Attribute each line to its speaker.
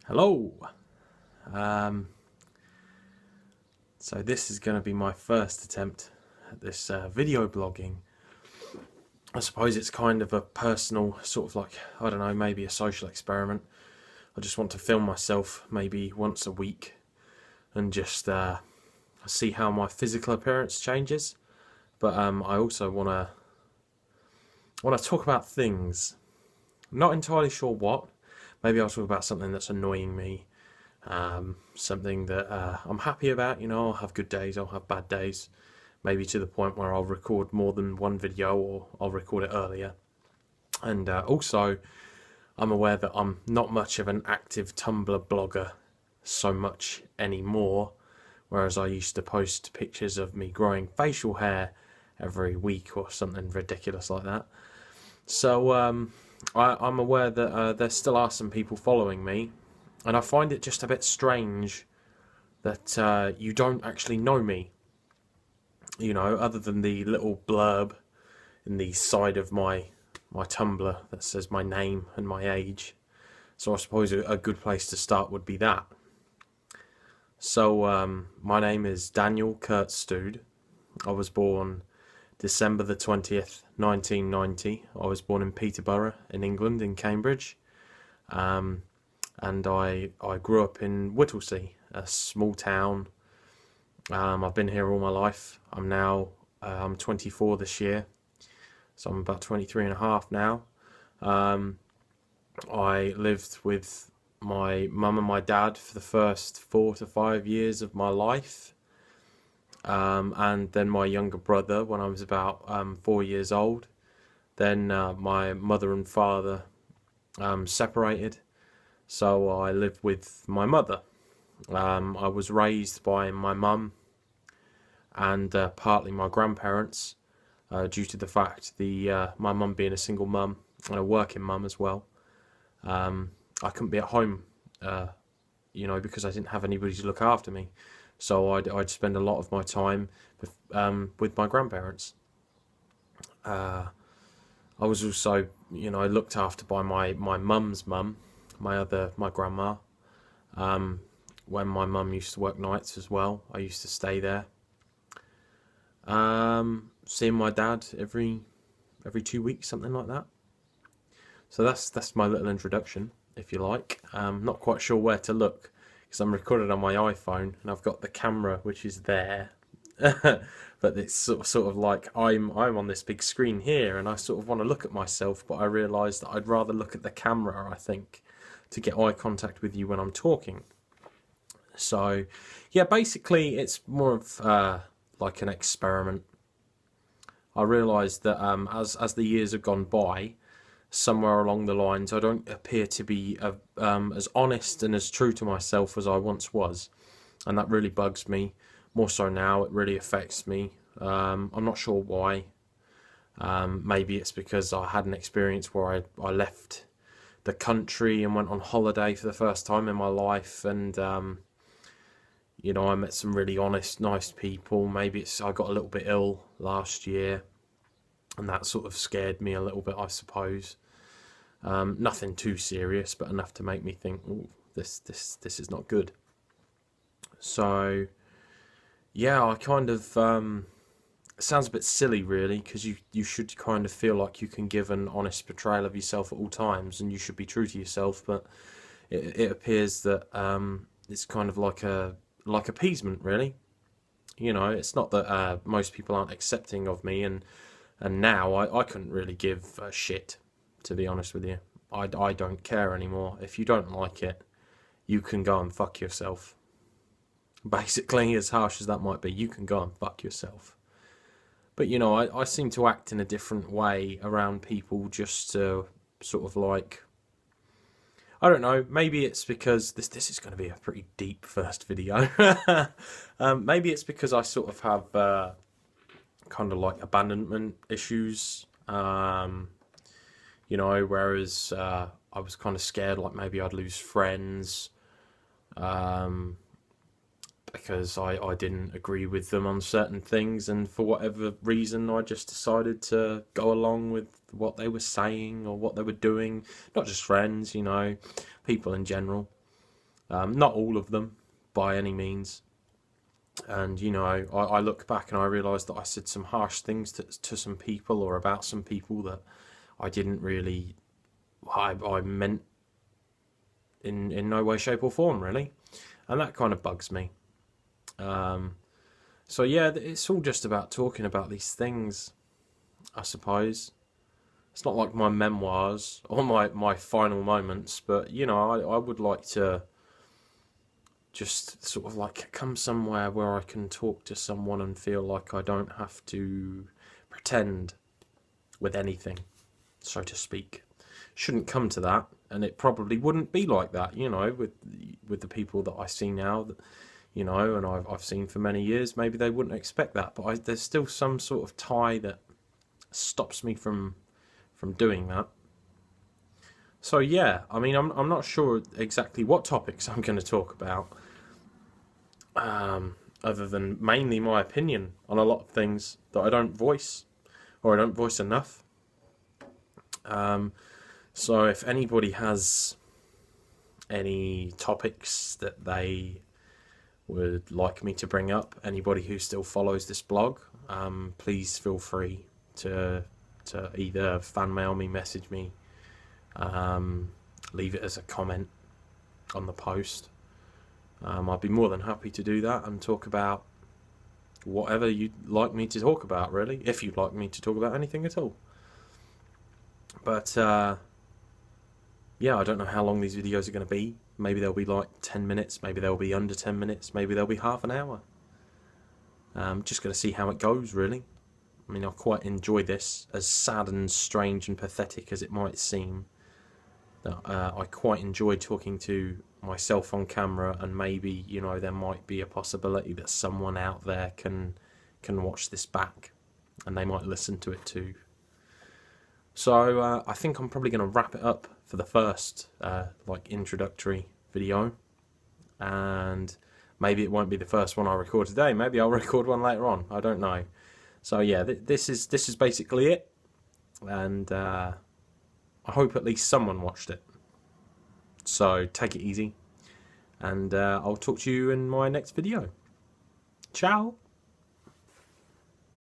Speaker 1: Hello. Um, so this is going to be my first attempt at this video blogging. I suppose it's kind of a personal sort of like, I don't know, maybe a social experiment. I just want to film myself maybe once a week and just see how my physical appearance changes. But I also want to talk about things. I'm not entirely sure what. Maybe I'll talk about something that's annoying me. Something that I'm happy about. I'll have good days, I'll have bad days, maybe to the point where I'll record more than one video or I'll record it earlier. And also, I'm aware that I'm not much of an active Tumblr blogger so much anymore, whereas I used to post pictures of me growing facial hair every week or something ridiculous like that. So I'm aware that there still are some people following me, and I find it just a bit strange that you don't actually know me. Other than the little blurb in the side of my Tumblr that says my name and my age. So I suppose a good place to start would be that. So my name is Daniel Kurt Stood. I was born December the 20th, 1990. I was born in Peterborough in England, in Cambridge. And I grew up in Whittlesea, a small town. I've been here all my life. I'm 24 this year, so I'm about 23 and a half now. I lived with my mum and my dad for the first 4 to 5 years of my life. And then my younger brother when I was about 4 years old. Then my mother and father separated, so I lived with my mother. I was raised by my mum and partly my grandparents, due to the fact my mum being a single mum and a working mum as well. I couldn't be at home, because I didn't have anybody to look after me. So I'd spend a lot of my time with my grandparents. I was also, looked after by my mum's mum, my grandma. When my mum used to work nights as well, I used to stay there. Seeing my dad every 2 weeks, something like that. So that's my little introduction, if you like. Not quite sure where to look because I'm recorded on my iPhone and I've got the camera which is there. But it's sort of like I'm on this big screen here and I sort of want to look at myself, but I realise that I'd rather look at the camera, I think, to get eye contact with you when I'm talking. So yeah, basically it's more of like an experiment. I realised that as the years have gone by, somewhere along the lines, I don't appear to be as honest and as true to myself as I once was, and that really bugs me. More so now, it really affects me. I'm not sure why. Maybe it's because I had an experience where I left the country and went on holiday for the first time in my life, and I met some really honest, nice people. Maybe I got a little bit ill last year, and that sort of scared me a little bit, I suppose. Nothing too serious, but enough to make me think, "Ooh, this is not good." So yeah, I kind of it sounds a bit silly, really, because you should kind of feel like you can give an honest portrayal of yourself at all times, and you should be true to yourself. But it appears that it's kind of like appeasement, really. It's not that most people aren't accepting of me, and now I couldn't really give a shit, to be honest with you. I don't care anymore. If you don't like it, you can go and fuck yourself. Basically, as harsh as that might be, you can go and fuck yourself. But I seem to act in a different way around people, just to sort of like, I don't know, maybe it's because this is going to be a pretty deep first video. Maybe it's because I sort of have kind of like abandonment issues. Whereas I was kind of scared like maybe I'd lose friends, because I didn't agree with them on certain things, and for whatever reason I just decided to go along with what they were saying or what they were doing. Not just friends, people in general. Not all of them, by any means. And, you know, I look back and I realise that I said some harsh things to some people, or about some people, that I didn't really, I meant in no way, shape or form, really. And that kind of bugs me. So yeah, it's all just about talking about these things, I suppose. It's not like my memoirs or my final moments, but, you know, I would like to just sort of like come somewhere where I can talk to someone and feel like I don't have to pretend with anything, so to speak. Shouldn't come to that, and it probably wouldn't be like that, you know, with the people that I see now, that, you know, and I've seen for many years. Maybe they wouldn't expect that, but there's still some sort of tie that stops me from doing that. So yeah, I mean, I'm not sure exactly what topics I'm going to talk about, other than mainly my opinion on a lot of things that I don't voice, or I don't voice enough. So if anybody has any topics that they would like me to bring up, anybody who still follows this blog, please feel free to either fan mail me, message me, leave it as a comment on the post. I'd be more than happy to do that and talk about whatever you'd like me to talk about, really, if you'd like me to talk about anything at all. But yeah, I don't know how long these videos are going to be. Maybe they'll be like 10 minutes, maybe they'll be under 10 minutes, maybe they'll be half an hour. Just going to see how it goes, really. I mean, I quite enjoy this, as sad and strange and pathetic as it might seem. I quite enjoy talking to myself on camera, and maybe, you know, there might be a possibility that someone out there can watch this back, and they might listen to it too. So I think I'm probably going to wrap it up for the first like introductory video, and maybe it won't be the first one I record today. Maybe I'll record one later on. I don't know. So yeah, this is basically it, and I hope at least someone watched it. So take it easy, and I'll talk to you in my next video. Ciao.